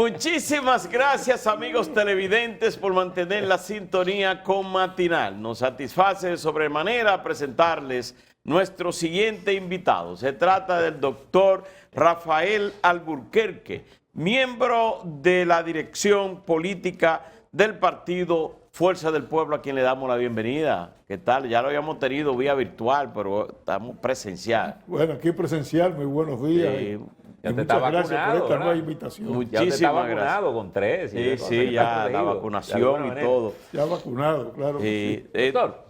Muchísimas gracias, amigos televidentes, por mantener la sintonía con Matinal. Nos satisface de sobremanera presentarles nuestro siguiente invitado. Se trata del doctor Rafael Alburquerque, miembro de la dirección política del partido Fuerza del Pueblo, a quien le damos la bienvenida. ¿Qué tal? Ya lo habíamos tenido vía virtual, pero estamos presencial. Bueno, aquí presencial, muy buenos días. Ya Y te muchas está gracias por vacunado, esta ¿verdad? nueva invitación. Ya usted está Muchísimas vacunado gracias. con 3. Sí, ya la vacunación y todo. Ya vacunado, claro. Que sí. Doctor,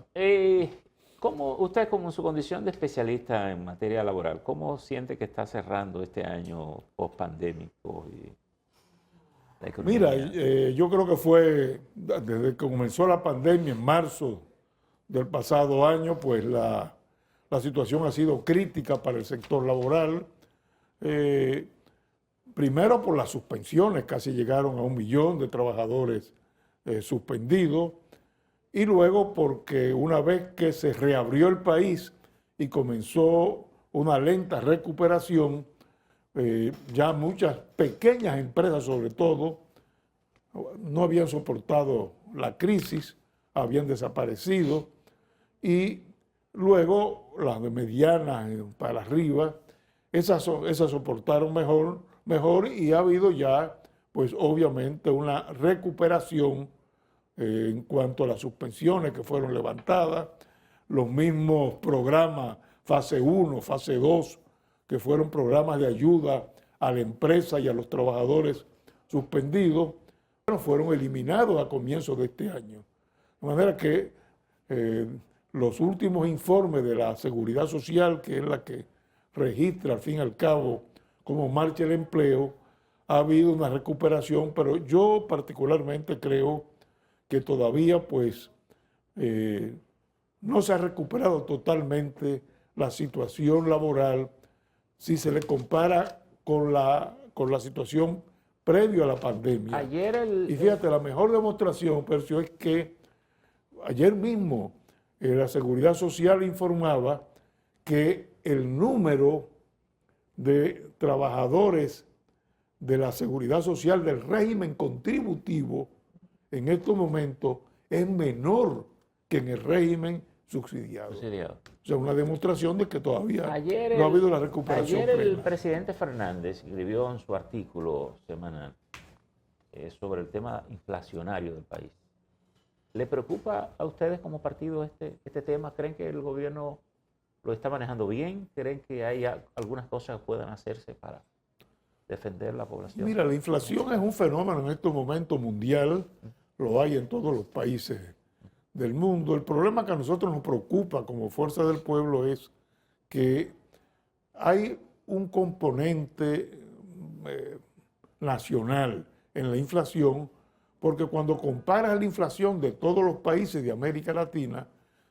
¿cómo usted, como en su condición de especialista en materia laboral, cómo siente que está cerrando este año post-pandémico? Mira, yo creo que fue desde que comenzó la pandemia en marzo del pasado año, pues la situación ha sido crítica para el sector laboral. Primero por las suspensiones, casi llegaron a 1 millón de trabajadores suspendidos, y luego porque una vez que se reabrió el país y comenzó una lenta recuperación, ya muchas pequeñas empresas sobre todo no habían soportado la crisis, habían desaparecido, y luego las de medianas para arriba, esas soportaron mejor y ha habido ya, pues obviamente, una recuperación en cuanto a las suspensiones que fueron levantadas, los mismos programas fase 1, fase 2, que fueron programas de ayuda a la empresa y a los trabajadores suspendidos, fueron eliminados a comienzos de este año. De manera que los últimos informes de la Seguridad Social, que es la que registra al fin y al cabo cómo marcha el empleo, ha habido una recuperación, pero yo particularmente creo que todavía pues no se ha recuperado totalmente la situación laboral si se le compara con la situación previo a la pandemia. Y fíjate, la mejor demostración, Percio, es que ayer mismo la Seguridad Social informaba que el número de trabajadores de la Seguridad Social del régimen contributivo en estos momentos es menor que en el régimen subsidiado. O sea, una demostración de que todavía no ha habido la recuperación Ayer el plena. presidente Fernández escribió en su artículo semanal sobre el tema inflacionario del país. ¿Le preocupa a ustedes como partido este tema? ¿Creen que el gobierno lo está manejando bien? ¿Creen que hay algunas cosas que puedan hacerse para defender la población? Mira, la inflación es un fenómeno en estos momentos mundial, lo hay en todos los países del mundo. El problema que a nosotros nos preocupa como Fuerza del Pueblo es que hay un componente nacional en la inflación, porque cuando comparas la inflación de todos los países de América Latina,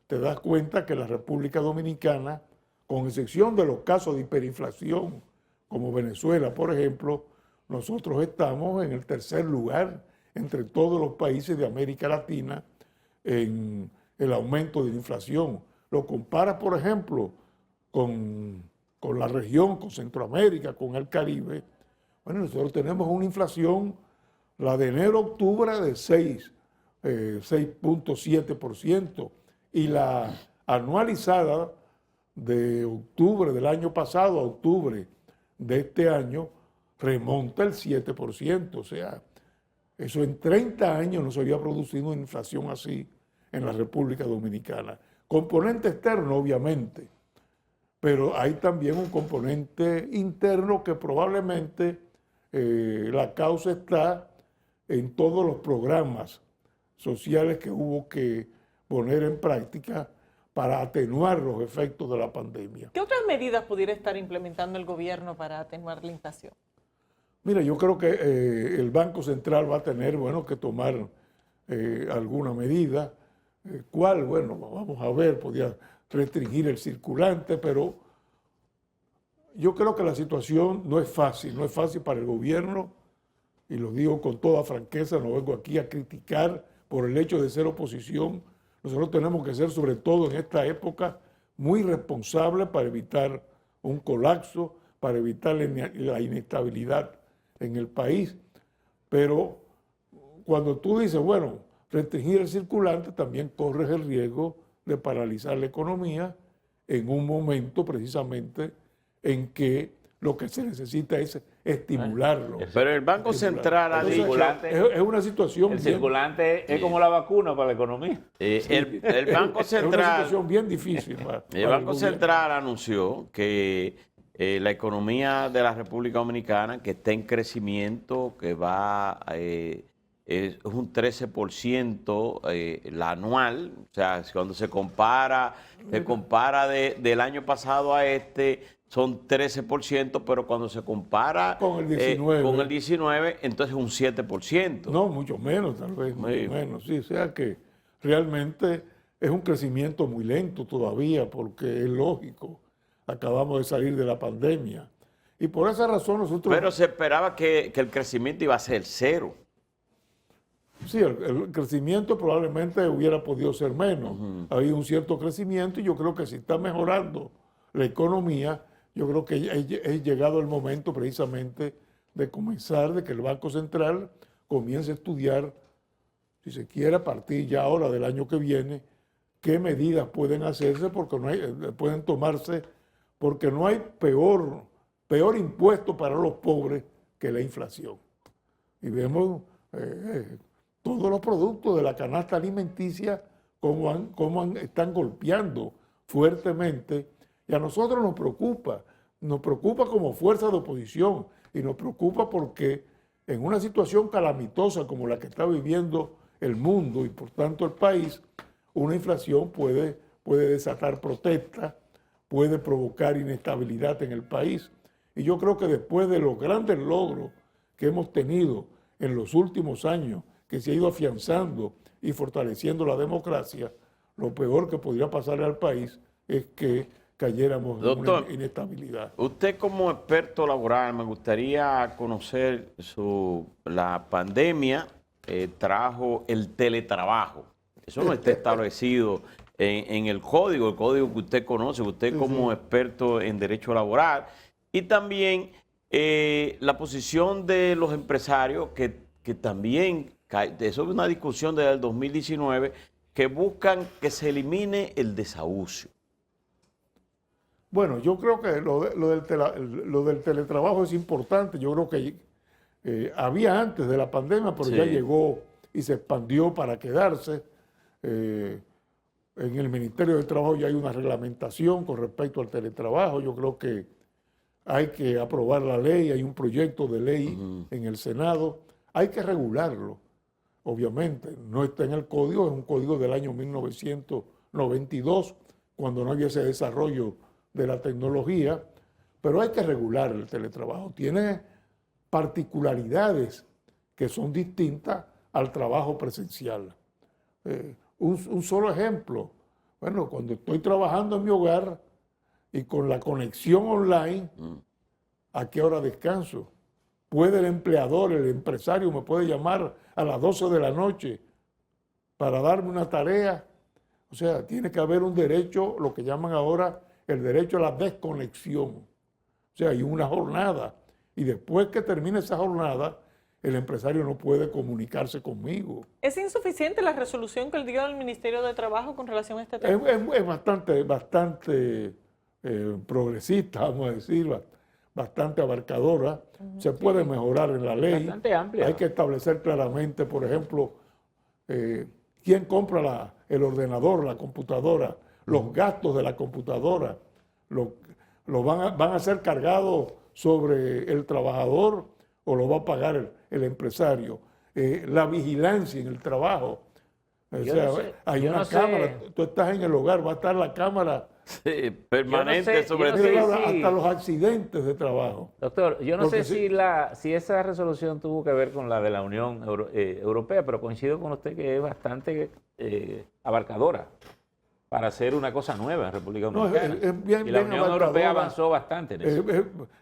te das cuenta que la República Dominicana, con excepción de los casos de hiperinflación, como Venezuela, por ejemplo, nosotros estamos en el tercer lugar entre todos los países de América Latina en el aumento de la inflación. Lo comparas, por ejemplo, con la región, con Centroamérica, con el Caribe. Bueno, nosotros tenemos una inflación, la de enero a octubre, de 6.7%, y la anualizada de octubre del año pasado a octubre de este año remonta el 7%. O sea, eso en 30 años no se había producido una inflación así en la República Dominicana. Componente externo, obviamente, pero hay también un componente interno que probablemente la causa está en todos los programas sociales que hubo que poner en práctica para atenuar los efectos de la pandemia. ¿Qué otras medidas pudiera estar implementando el gobierno para atenuar la inflación? Mira, yo creo que el Banco Central va a tener, que tomar alguna medida. ¿Cuál? Bueno, vamos a ver, podría restringir el circulante, pero yo creo que la situación no es fácil para el gobierno, y lo digo con toda franqueza, no vengo aquí a criticar por el hecho de ser oposición. Nosotros tenemos que ser, sobre todo en esta época, muy responsables para evitar un colapso, para evitar la inestabilidad en el país. Pero cuando tú dices, bueno, restringir el circulante, también corres el riesgo de paralizar la economía en un momento precisamente en que lo que se necesita es estimularlo. Pero el Banco Central ha Entonces, dicho... es una situación El bien, circulante es como la vacuna para la economía. el Banco es una Central... situación bien difícil. El para Banco gobierno. Central anunció que la economía de la República Dominicana, que está en crecimiento, que va, es un 13% la anual, o sea, cuando se compara del año pasado a este, son 13%, pero cuando se compara Con el 19. con el 19, entonces es un 7%. No, mucho menos, tal vez, mucho Sí. menos. Sí, o sea que realmente es un crecimiento muy lento todavía, porque es lógico. Acabamos de salir de la pandemia. Y por esa razón nosotros... Pero se esperaba que el crecimiento iba a ser cero. Sí, el crecimiento probablemente hubiera podido ser menos. Había un cierto crecimiento y yo creo que si está mejorando la economía, yo creo que es llegado el momento precisamente de comenzar, de que el Banco Central comience a estudiar, si se quiere, a partir ya ahora del año que viene, qué medidas pueden hacerse, porque pueden tomarse, porque no hay peor impuesto para los pobres que la inflación. Y vemos todos los productos de la canasta alimenticia están golpeando fuertemente, y a nosotros nos preocupa como fuerza de oposición, y nos preocupa porque en una situación calamitosa como la que está viviendo el mundo y por tanto el país, una inflación puede desatar protestas, puede provocar inestabilidad en el país. Y yo creo que después de los grandes logros que hemos tenido en los últimos años, que se ha ido afianzando y fortaleciendo la democracia, lo peor que podría pasarle al país es que cayéramos Doctor, en una inestabilidad. Usted como experto laboral, me gustaría conocer la pandemia trajo el teletrabajo. Eso no está establecido en el código que usted conoce, usted como experto en derecho laboral, y también la posición de los empresarios que también, eso es una discusión desde el 2019, que buscan que se elimine el desahucio. Bueno, yo creo que lo del teletrabajo es importante. Yo creo que había antes de la pandemia, pero ya llegó y se expandió para quedarse. En el Ministerio del Trabajo ya hay una reglamentación con respecto al teletrabajo. Yo creo que hay que aprobar la ley, hay un proyecto de ley en el Senado. Hay que regularlo, obviamente. No está en el código, es un código del año 1992, cuando no había ese desarrollo de la tecnología, pero hay que regular el teletrabajo. Tiene particularidades que son distintas al trabajo presencial. Un solo ejemplo, bueno, cuando estoy trabajando en mi hogar y con la conexión online, ¿a qué hora descanso? Puede el empleador, el empresario me puede llamar a las 12 de la noche para darme una tarea. O sea, tiene que haber un derecho, lo que llaman ahora el derecho a la desconexión. O sea, hay una jornada. Y después que termine esa jornada, el empresario no puede comunicarse conmigo. ¿Es insuficiente la resolución que dio el Ministerio de Trabajo con relación a este tema? Es bastante progresista, vamos a decir, bastante abarcadora. Se puede mejorar en la ley. Bastante amplia. Hay que establecer claramente, por ejemplo, quién compra el ordenador, la computadora, los gastos de la computadora, van a ser cargados sobre el trabajador o lo va a pagar el empresario. La vigilancia en el trabajo. O sea, hay una cámara, tú estás en el hogar, va a estar la cámara Permanente sobre ti. hasta los accidentes de trabajo. Doctor, yo no Porque sé si esa resolución tuvo que ver con la de la Unión Europea, pero coincido con usted que es bastante abarcadora para hacer una cosa nueva en República Dominicana. Y la Unión Europea avanzó bastante en eso.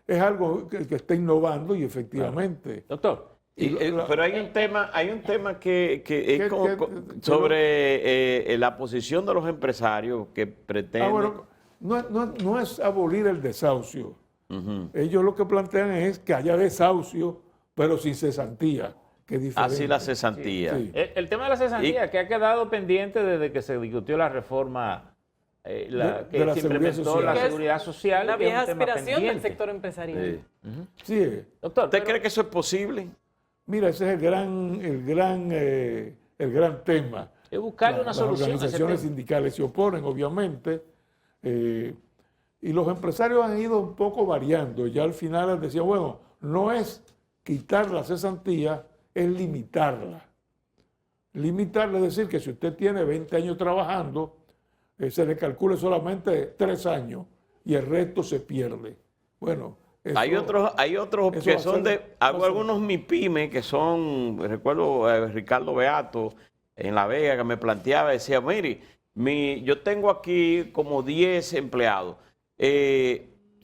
Es algo que está innovando y efectivamente. Doctor, Pero hay un tema que es sobre la posición de los empresarios que pretenden... No es abolir el desahucio. Ellos lo que plantean es que haya desahucio, pero sin cesantía. que es diferente. Así la cesantía. Sí. El tema de la cesantía, que ha quedado pendiente desde que se discutió la reforma que de la se implementó seguridad social. la Que es seguridad social. La que es un vieja tema aspiración del pendiente. sector empresarial. Sí. Sí, Doctor, ¿Usted pero- cree que eso es posible? mira, ese es el gran tema. es buscarle una Las solución a ese organizaciones tema. sindicales se oponen, obviamente, y los empresarios han ido un poco variando. Ya al final decían, bueno, no es quitar la cesantía, es limitarla. Limitarla es decir que si usted tiene 20 años trabajando, se le calcule solamente 3 años y el resto se pierde. Bueno, eso- Hay otros eso que va a son ser- de, va a hago ser- algunos MIPYME que son, recuerdo Ricardo Beato en La Vega que me planteaba, decía, mire, yo tengo aquí como 10 empleados.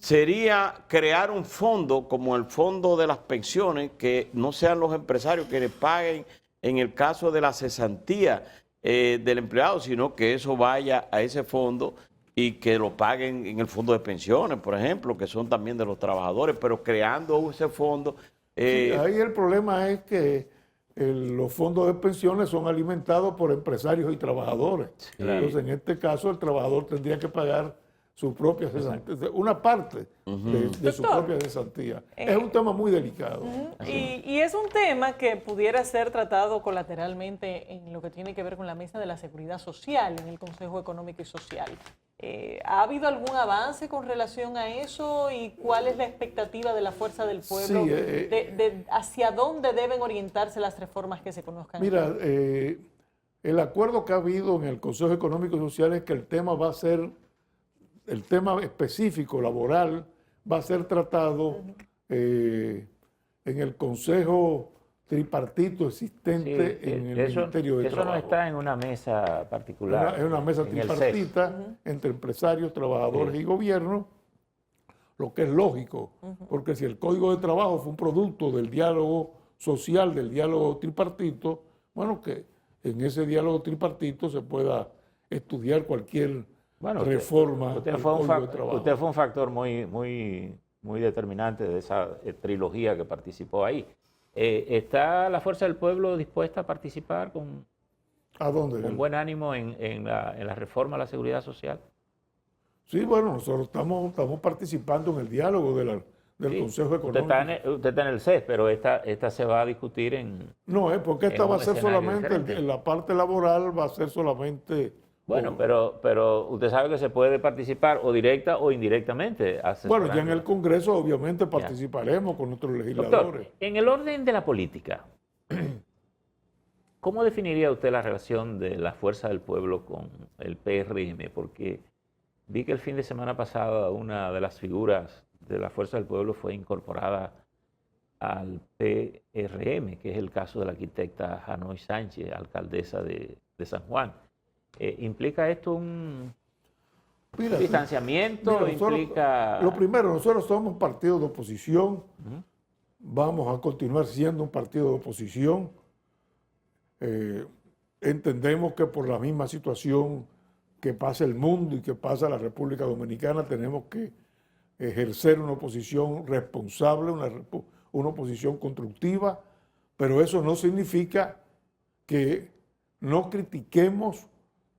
Sería crear un fondo como el fondo de las pensiones, que no sean los empresarios que le paguen en el caso de la cesantía del empleado, sino que eso vaya a ese fondo y que lo paguen en el fondo de pensiones, por ejemplo, que son también de los trabajadores, pero creando ese fondo. Sí, ahí el problema es que los fondos de pensiones son alimentados por empresarios y trabajadores. Claro. Entonces, en este caso, el trabajador tendría que pagar su propia cesantía, una parte de su Doctor, propia cesantía. Es un tema muy delicado. Y es un tema que pudiera ser tratado colateralmente en lo que tiene que ver con la mesa de la seguridad social en el Consejo Económico y Social. ¿Ha habido algún avance con relación a eso y cuál es la expectativa de la Fuerza del Pueblo Sí, de hacia dónde deben orientarse las reformas que se conozcan? Mira, el acuerdo que ha habido en el Consejo Económico y Social es que el tema va a ser, el tema específico laboral va a ser tratado en el Consejo tripartito existente Sí, en el eso, Ministerio de eso Trabajo. no está en una mesa particular. Es una mesa en el CES. tripartita entre empresarios, trabajadores y gobierno, lo que es lógico, porque si el Código de Trabajo fue un producto del diálogo social, del diálogo tripartito, bueno, que en ese diálogo tripartito se pueda estudiar cualquier Bueno, reforma usted al fue un Código de Trabajo. usted fue un factor muy determinante de esa trilogía que participó ahí. ¿Está la Fuerza del Pueblo dispuesta a participar con ¿A dónde? buen ánimo en la reforma a la seguridad social? Sí, bueno, nosotros estamos participando en el diálogo del Sí. Consejo Usted Económico. usted está en el CES, pero esta se va a discutir en... No, porque esta en va un a ser escenario solamente, diferente. en la parte laboral va a ser solamente... Bueno, pero usted sabe que se puede participar o directa o indirectamente. Bueno, ya en asesorando. el Congreso obviamente participaremos con nuestros Doctor, legisladores. en el orden de la política, ¿cómo definiría usted la relación de la Fuerza del Pueblo con el PRM? Porque vi que el fin de semana pasado una de las figuras de la Fuerza del Pueblo fue incorporada al PRM, que es el caso de la arquitecta Hanoi Sánchez, alcaldesa de San Juan. ¿Implica esto un Mira, distanciamiento? mira, nosotros- ¿Implica...? Lo primero, nosotros somos un partido de oposición, vamos a continuar siendo un partido de oposición. Entendemos que por la misma situación que pasa el mundo y que pasa la República Dominicana, tenemos que ejercer una oposición responsable, una oposición constructiva, pero eso no significa que no critiquemos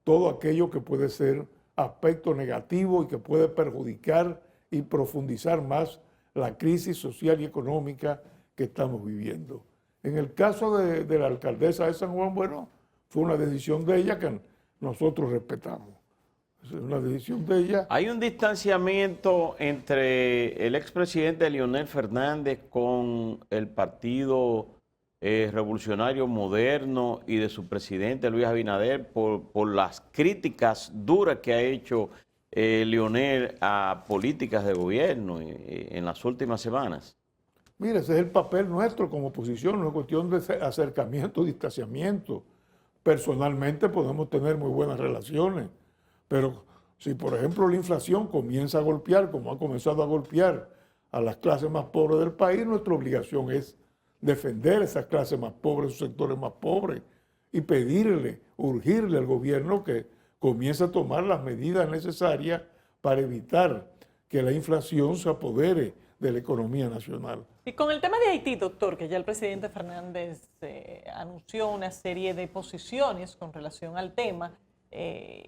todo aquello que puede ser aspecto negativo y que puede perjudicar y profundizar más la crisis social y económica que estamos viviendo. En el caso de la alcaldesa de San Juan, bueno, fue una decisión de ella que nosotros respetamos. Es una decisión de ella. Hay un distanciamiento entre el expresidente Leonel Fernández con el Partido Revolucionario Moderno y de su presidente Luis Abinader por las críticas duras que ha hecho Leonel a políticas de gobierno en las últimas semanas. Mire, ese es el papel nuestro como oposición, no es cuestión de acercamiento, distanciamiento. Personalmente podemos tener muy buenas relaciones, pero si por ejemplo la inflación comienza a golpear, como ha comenzado a golpear a las clases más pobres del país, nuestra obligación es defender a esas clases más pobres, esos sectores más pobres, y pedirle, urgirle al gobierno que comience a tomar las medidas necesarias para evitar que la inflación se apodere de la economía nacional. Y con el tema de Haití, doctor, que ya el presidente Fernández anunció una serie de posiciones con relación al tema,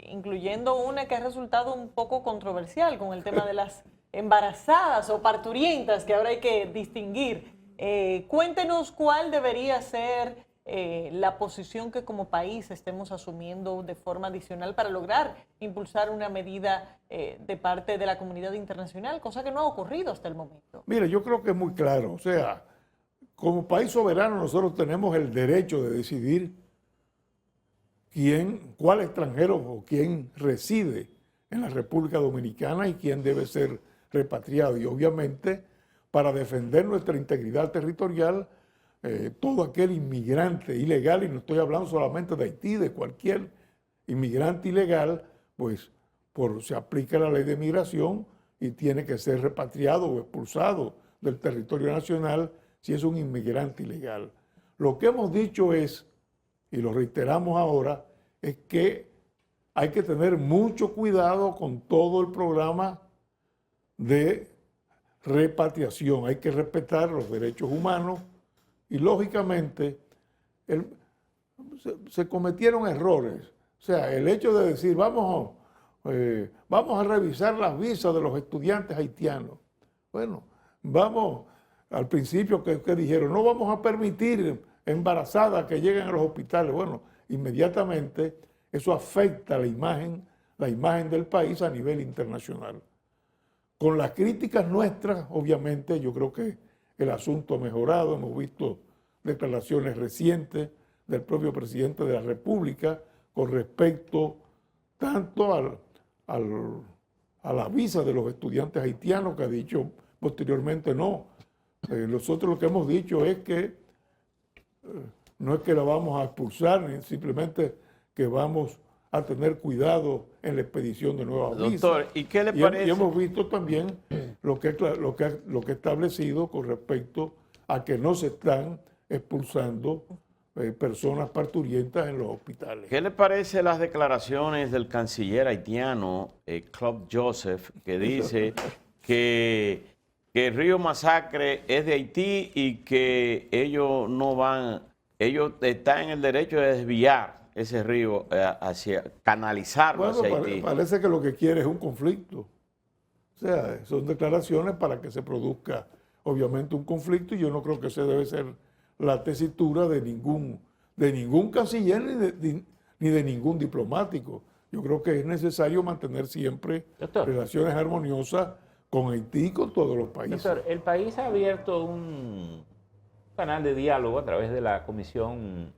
incluyendo una que ha resultado un poco controversial con el tema de las embarazadas o parturientas, que ahora hay que distinguir. Cuéntenos cuál debería ser la posición que como país estemos asumiendo de forma adicional para lograr impulsar una medida de parte de la comunidad internacional, cosa que no ha ocurrido hasta el momento. Mire, yo creo que es muy claro. O sea, como país soberano nosotros tenemos el derecho de decidir cuál extranjero o quién reside en la República Dominicana y quién debe ser repatriado. Y obviamente, para defender nuestra integridad territorial, todo aquel inmigrante ilegal, y no estoy hablando solamente de Haití, de cualquier inmigrante ilegal, pues se aplica la ley de migración y tiene que ser repatriado o expulsado del territorio nacional si es un inmigrante ilegal. Lo que hemos dicho es, y lo reiteramos ahora, es que hay que tener mucho cuidado con todo el programa de repatriación. Hay que respetar los derechos humanos y, lógicamente, se cometieron errores. O sea, el hecho de decir, vamos a revisar las visas de los estudiantes haitianos. Bueno, al principio que dijeron, no vamos a permitir embarazadas que lleguen a los hospitales. Bueno, inmediatamente eso afecta la imagen del país a nivel internacional. Con las críticas nuestras, obviamente, yo creo que el asunto ha mejorado. Hemos visto declaraciones recientes del propio presidente de la República con respecto tanto a la visa de los estudiantes haitianos, que ha dicho posteriormente no. Nosotros lo que hemos dicho es que no es que la vamos a expulsar, ni simplemente que vamos a tener cuidado en la expedición de nuevas visas. Doctor, ¿y qué le parece? Y hemos visto también lo que ha establecido con respecto a que no se están expulsando personas parturientas en los hospitales. ¿Qué le parece las declaraciones del canciller haitiano, Claude Joseph, que dice que el río Masacre es de Haití y que ellos están en el derecho de desviar ese río canalizarlo hacia Haití? Parece que lo que quiere es un conflicto. O sea, son declaraciones para que se produzca obviamente un conflicto, y yo no creo que esa debe ser la tesitura de ningún canciller ni de ningún diplomático. Yo creo que es necesario mantener siempre relaciones armoniosas con Haití y con todos los países. Doctor, el país ha abierto un canal de diálogo a través de la Comisión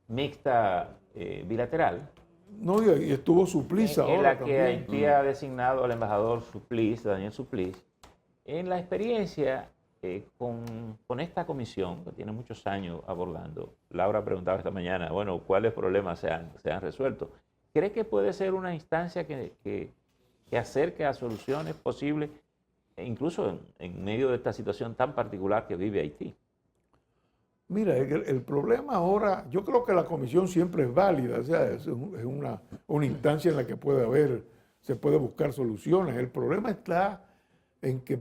Mixta Bilateral. No, y estuvo Suplice ahora en la que también. Haití ha designado al embajador Suplice, Daniel Suplice. En la experiencia con esta comisión, que tiene muchos años abordando, Laura preguntaba esta mañana, bueno, ¿cuáles problemas se han resuelto? ¿Cree que puede ser una instancia que acerque a soluciones posibles, incluso en medio de esta situación tan particular que vive Haití? Mira, el problema ahora, yo creo que la comisión siempre es válida, o sea, es una instancia en la que se puede buscar soluciones. El problema está en que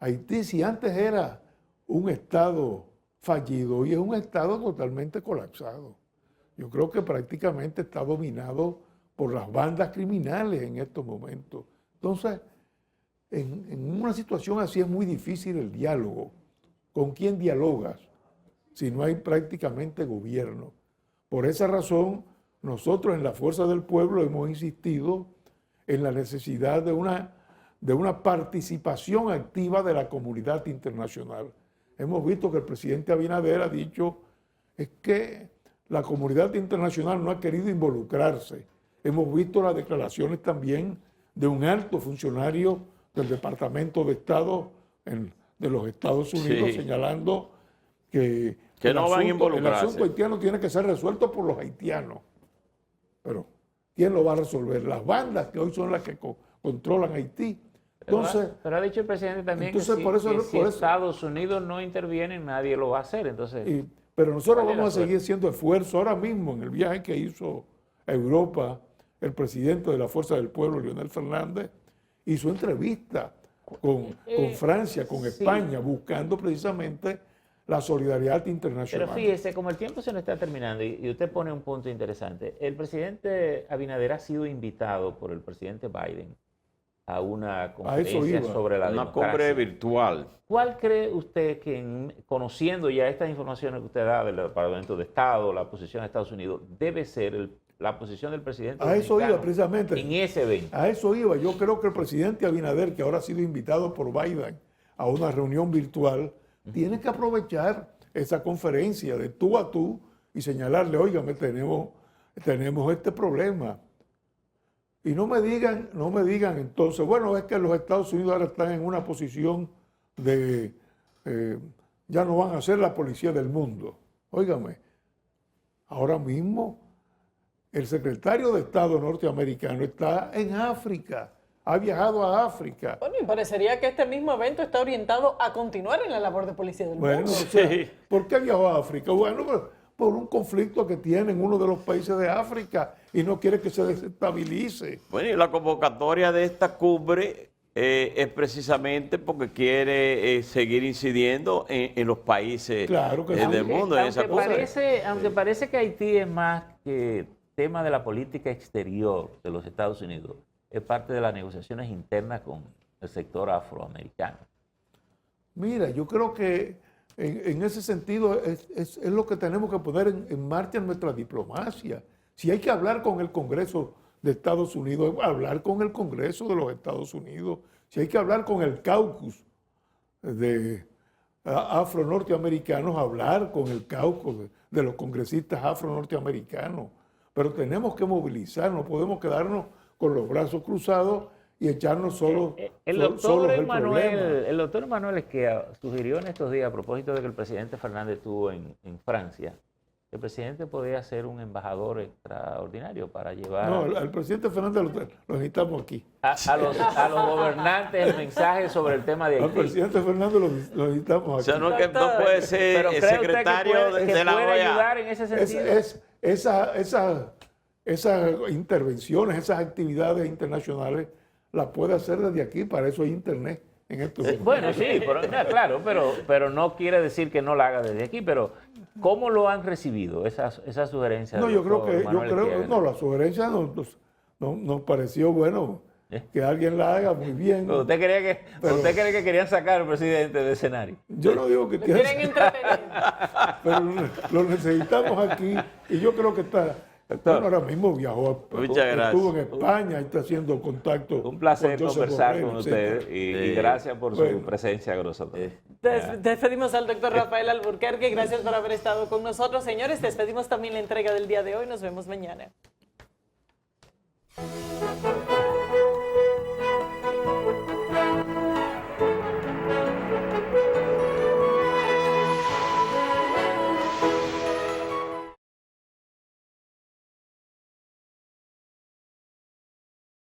Haití, si antes era un estado fallido, hoy es un estado totalmente colapsado. Yo creo que prácticamente está dominado por las bandas criminales en estos momentos. Entonces, en una situación así es muy difícil el diálogo. ¿Con quién dialogas si no hay prácticamente gobierno? Por esa razón, nosotros en la Fuerza del Pueblo hemos insistido en la necesidad de una participación activa de la comunidad internacional. Hemos visto que el presidente Abinader ha dicho es que la comunidad internacional no ha querido involucrarse. Hemos visto las declaraciones también de un alto funcionario del Departamento de Estado de los Estados Unidos señalando que no van a involucrarse. El asunto haitiano tiene que ser resuelto por los haitianos. Pero ¿quién lo va a resolver? Las bandas que hoy son las que controlan Haití. Entonces, pero ha dicho el presidente también que si Estados Unidos no interviene, nadie lo va a hacer. Entonces, pero nosotros vamos a seguir haciendo esfuerzos. Ahora mismo, en el viaje que hizo a Europa el presidente de la Fuerza del Pueblo, Leonel Fernández, hizo entrevistas con Francia, con sí. España, buscando precisamente la solidaridad internacional. Pero fíjese, como el tiempo se nos está terminando y usted pone un punto interesante, el presidente Abinader ha sido invitado por el presidente Biden a una conferencia sobre la una democracia. cumbre virtual. ¿Cuál cree usted que, conociendo ya estas informaciones que usted da del Departamento de Estado, la posición de Estados Unidos, debe ser la posición del presidente A eso iba dominicano precisamente. en ese evento? A eso iba. Yo creo que el presidente Abinader, que ahora ha sido invitado por Biden a una reunión virtual, tiene que aprovechar esa conferencia de tú a tú y señalarle, óigame, tenemos este problema. Y no me digan entonces, bueno, es que los Estados Unidos ahora están en una posición de, ya no van a ser la policía del mundo. Óigame, ahora mismo el secretario de Estado norteamericano está en África, ha viajado a África. Bueno, y parecería que este mismo evento está orientado a continuar en la labor de policía del Bueno, mundo. o sea, ¿por qué viajó a África? Bueno, por un conflicto que tiene en uno de los países de África y no quiere que se desestabilice. Bueno, y la convocatoria de esta cumbre es precisamente porque quiere seguir incidiendo en los países Claro que sí. del mundo. En esa cumbre. Aunque parece que Haití es más que tema de la política exterior de los Estados Unidos, es parte de las negociaciones internas con el sector afroamericano. Mira, yo creo que en ese sentido es lo que tenemos que poner en marcha en nuestra diplomacia. Si hay que hablar con el Congreso de Estados Unidos, hablar con el Congreso de los Estados Unidos. Si hay que hablar con el caucus de afro-norteamericanos, hablar con el caucus de los congresistas afro-norteamericanos. Pero tenemos que movilizarnos, no podemos quedarnos con los brazos cruzados y echarnos solos El doctor Emmanuel es que sugirió en estos días, a propósito de que el presidente Fernández estuvo en Francia, el presidente podía ser un embajador extraordinario para llevar No, al presidente Fernández lo necesitamos aquí. a los gobernantes el mensaje sobre el tema de Al Haití. presidente Fernández lo necesitamos O aquí. sea, no, que no puede ser Pero el ¿cree usted secretario que de la puede OEA. ayudar en ese sentido? Esas intervenciones, esas actividades internacionales, las puede hacer desde aquí, para eso hay internet en estos momentos. Bueno, sí, claro, pero no quiere decir que no la haga desde aquí, pero ¿cómo lo han recibido esas sugerencias? No, del yo creo doctor que, Emmanuel no, la sugerencia nos pareció bueno que alguien la haga muy bien. ¿Usted cree que querían sacar al presidente del escenario? Yo no digo que Lo quieren entretener. pero lo necesitamos aquí y yo creo que está. Bueno, ahora mismo viajó, estuvo en España y está haciendo contacto. Un placer con Josep conversar Borrell, con etcétera. usted y gracias por su presencia con nosotros. Despedimos al doctor Rafael Alburquerque. Gracias por haber estado con nosotros. Señores, despedimos también la entrega del día de hoy. Nos vemos mañana.